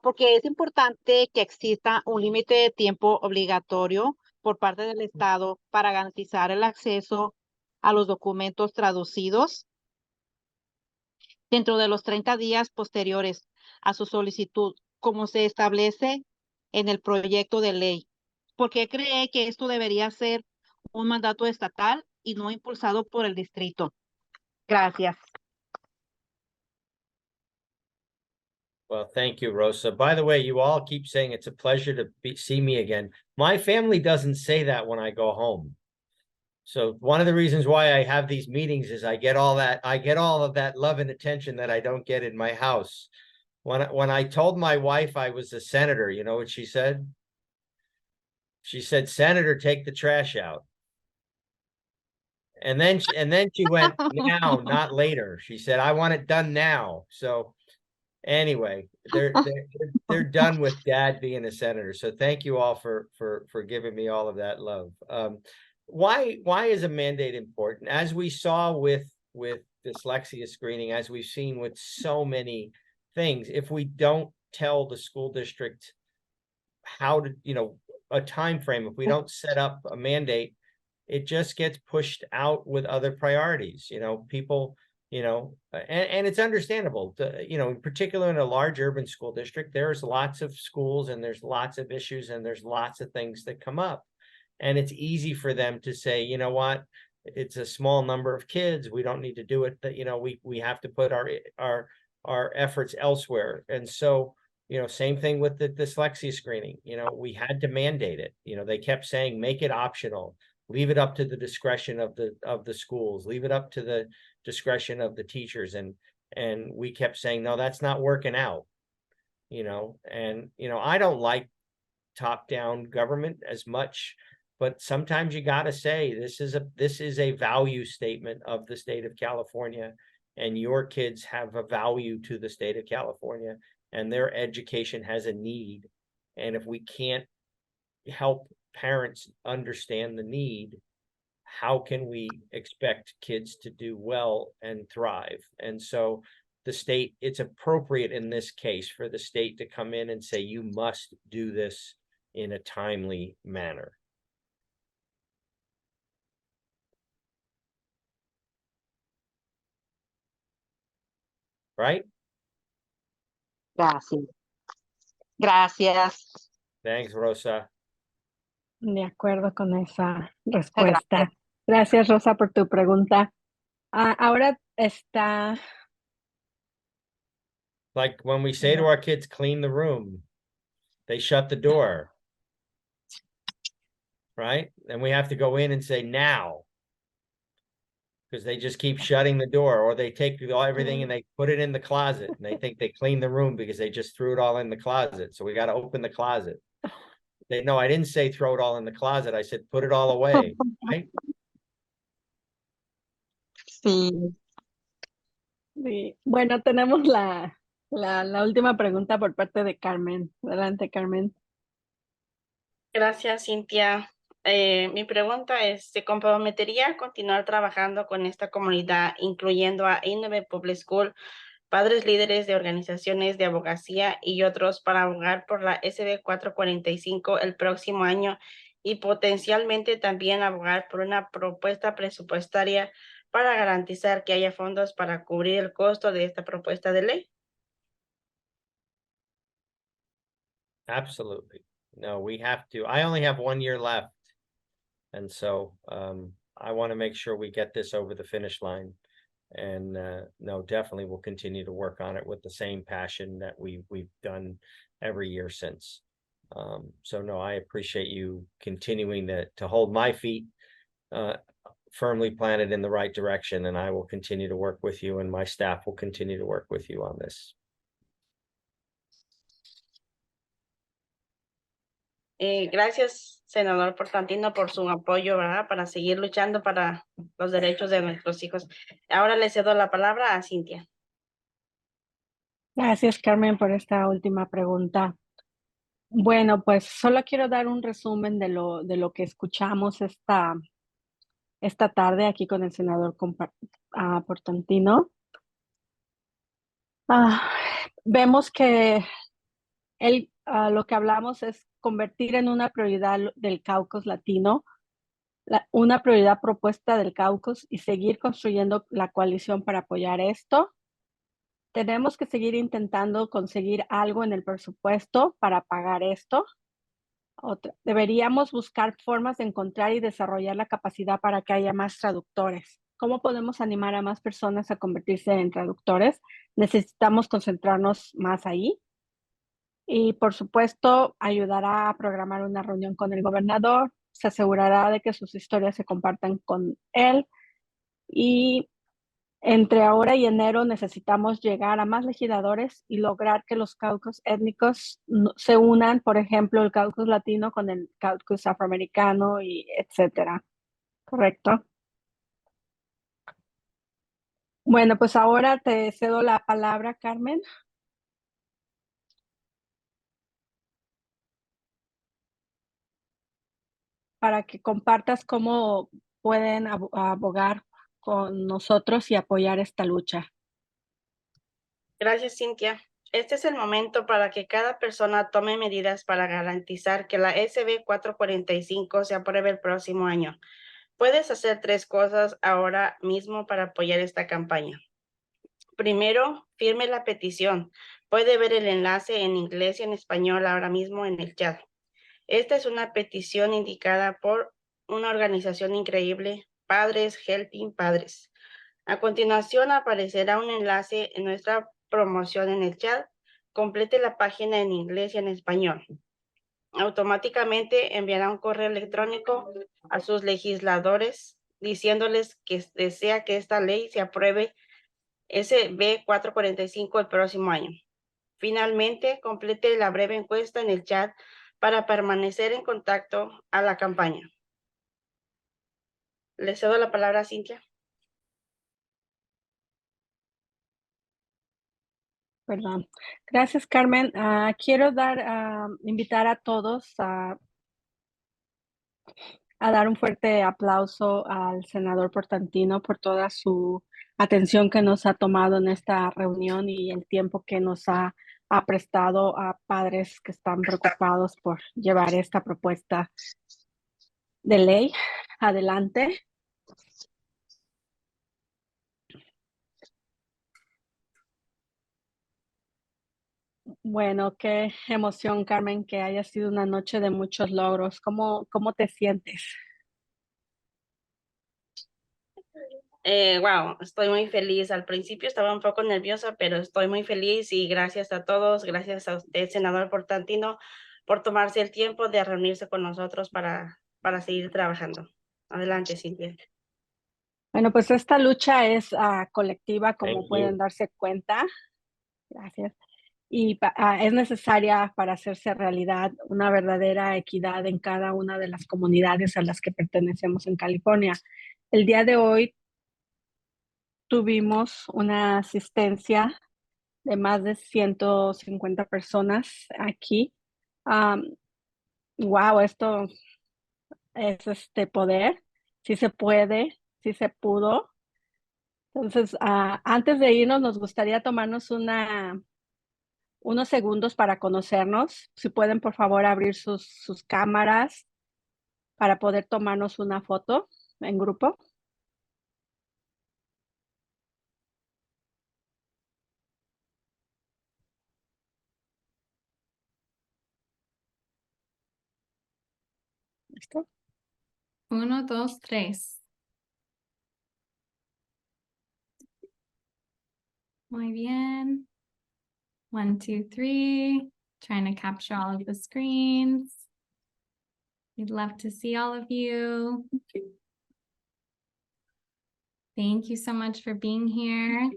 porque es importante que exista un límite de tiempo obligatorio por parte del Estado para garantizar el acceso a los documentos traducidos dentro de los 30 días posteriores a su solicitud, como se establece en el proyecto de ley. ¿Por qué cree que esto debería ser un mandato estatal y no impulsado por el distrito? Gracias. Well, thank you, Rosa. By the way, you all keep saying it's a pleasure to see me again. My family doesn't say that when I go home. So one of the reasons why I have these meetings is I get all of that love and attention that I don't get in my house. When I told my wife I was a senator, you know what she said? She said, "Senator, take the trash out." And then she went, "Now, not later." She said, "I want it done now." So anyway, they're done with dad being a senator. So thank you all for giving me all of that love. Why is a mandate important? As we saw with dyslexia screening, as we've seen with so many things, if we don't tell the school district how to, you know, a time frame, if we don't set up a mandate, it just gets pushed out with other priorities. You know, people, you know, and it's understandable to, you know, in particular in a large urban school district, there's lots of schools and there's lots of issues and there's lots of things that come up. And it's easy for them to say, you know what, it's a small number of kids, we don't need to do it, that, you know, we have to put our efforts elsewhere. And so, you know, same thing with the dyslexia screening, you know, we had to mandate it. You know, they kept saying, make it optional, leave it up to the discretion of the schools, leave it up to the discretion of the teachers. And we kept saying, no, that's not working out, you know. And, you know, I don't like top-down government as much, but sometimes you got to say, this is a value statement of the state of California, and your kids have a value to the state of California, and their education has a need. And if we can't help parents understand the need, how can we expect kids to do well and thrive? And so the state, it's appropriate in this case for the state to come in and say, you must do this in a timely manner. Right? Gracias. Gracias. Thanks, Rosa. De acuerdo con esa respuesta. Gracias, Rosa, por tu pregunta. Ahora está. Like when we say to our kids, clean the room, they shut the door. Right? And we have to go in and say now, because they just keep shutting the door, or they take everything and they put it in the closet and they think they cleaned the room because they just threw it all in the closet. So we got to open the closet. No, I didn't say throw it all in the closet. I said, put it all away. Right? Sí. Sí. Bueno, tenemos la última pregunta por parte de Carmen. Adelante, Carmen. Gracias, Cintia. Mi pregunta es, ¿se comprometería a continuar trabajando con esta comunidad, incluyendo a Innovate Public School, padres líderes de organizaciones de abogacía y otros, para abogar por la SB 445 el próximo año y potencialmente también abogar por una propuesta presupuestaria para garantizar que haya fondos para cubrir el costo de esta propuesta de ley? Absolutely. No, we have to. I only have 1 year left. And so I want to make sure we get this over the finish line. And no, definitely we'll continue to work on it with the same passion that we've done every year since. So no, I appreciate you continuing to hold my feet firmly planted in the right direction, and I will continue to work with you, and my staff will continue to work with you on this. Gracias, senador Portantino, por su apoyo, ¿verdad? Para seguir luchando para los derechos de nuestros hijos. Ahora le cedo la palabra a Cintia. Gracias, Carmen, por esta última pregunta. Bueno, pues solo quiero dar un resumen de lo que escuchamos esta tarde aquí con el senador Portantino. Vemos que lo que hablamos es convertir en una prioridad del caucus latino, una prioridad propuesta del caucus, y seguir construyendo la coalición para apoyar esto. Tenemos que seguir intentando conseguir algo en el presupuesto para pagar esto. Deberíamos buscar formas de encontrar y desarrollar la capacidad para que haya más traductores. ¿Cómo podemos animar a más personas a convertirse en traductores? Necesitamos concentrarnos más ahí. Y por supuesto, ayudará a programar una reunión con el gobernador, se asegurará de que sus historias se compartan con él y entre ahora y enero necesitamos llegar a más legisladores y lograr que los caucus étnicos se unan, por ejemplo, el caucus latino con el caucus afroamericano y etcétera. ¿Correcto? Bueno, pues ahora te cedo la palabra, Carmen. Para que compartas cómo pueden abogar con nosotros y apoyar esta lucha. Gracias, Cintia. Este es el momento para que cada persona tome medidas para garantizar que la SB 445 se apruebe el próximo año. Puedes hacer 3 cosas ahora mismo para apoyar esta campaña. Primero, firme la petición. Puede ver el enlace en inglés y en español ahora mismo en el chat. Esta es una petición indicada por una organización increíble, Padres Helping Padres. A continuación aparecerá un enlace en nuestra promoción en el chat. Complete la página en inglés y en español. Automáticamente enviará un correo electrónico a sus legisladores diciéndoles que desea que esta ley se apruebe SB 445 el próximo año. Finalmente, complete la breve encuesta en el chat para permanecer en contacto a la campaña. Le cedo la palabra a Cintia. Perdón. Gracias, Carmen. Quiero invitar a todos a dar un fuerte aplauso al senador Portantino por toda su atención que nos ha tomado en esta reunión y el tiempo que nos ha prestado a padres que están preocupados por llevar esta propuesta de ley adelante. Bueno, qué emoción, Carmen, que haya sido una noche de muchos logros. ¿Cómo te sientes? Wow, estoy muy feliz. Al principio estaba un poco nerviosa, pero estoy muy feliz y gracias a todos, gracias a usted, senador Portantino, por tomarse el tiempo de reunirse con nosotros para seguir trabajando. Adelante, Cintia. Bueno, pues esta lucha es colectiva, como Thank pueden you. darse cuenta. Gracias. Y es necesaria para hacerse realidad una verdadera equidad en cada una de las comunidades a las que pertenecemos en California. El día de hoy tuvimos una asistencia de más de 150 personas aquí. Wow, esto es poder. Sí se puede, sí se pudo. Entonces, antes de irnos, nos gustaría tomarnos unos segundos para conocernos. Si pueden, por favor, abrir sus cámaras para poder tomarnos una foto en grupo. ¿Listo? 1, 2, 3. Muy bien. 1, 2, 3. Trying to capture all of the screens. We'd love to see all of you. Thank you so much for being here.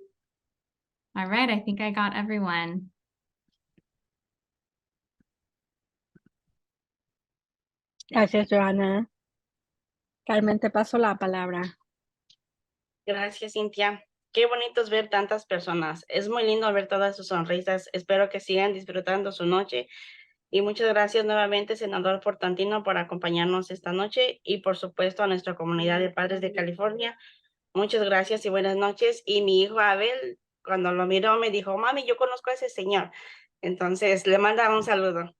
All right, I think I got everyone. Gracias, Joana. Carmen, te paso la palabra. Gracias, Cintia. Qué bonito es ver tantas personas. Es muy lindo ver todas sus sonrisas. Espero que sigan disfrutando su noche. Y muchas gracias nuevamente, senador Portantino, por acompañarnos esta noche y, por supuesto, a nuestra comunidad de padres de California. Muchas gracias y buenas noches. Y mi hijo Abel, cuando lo miró, me dijo, mami, yo conozco a ese señor. Entonces, le manda un saludo.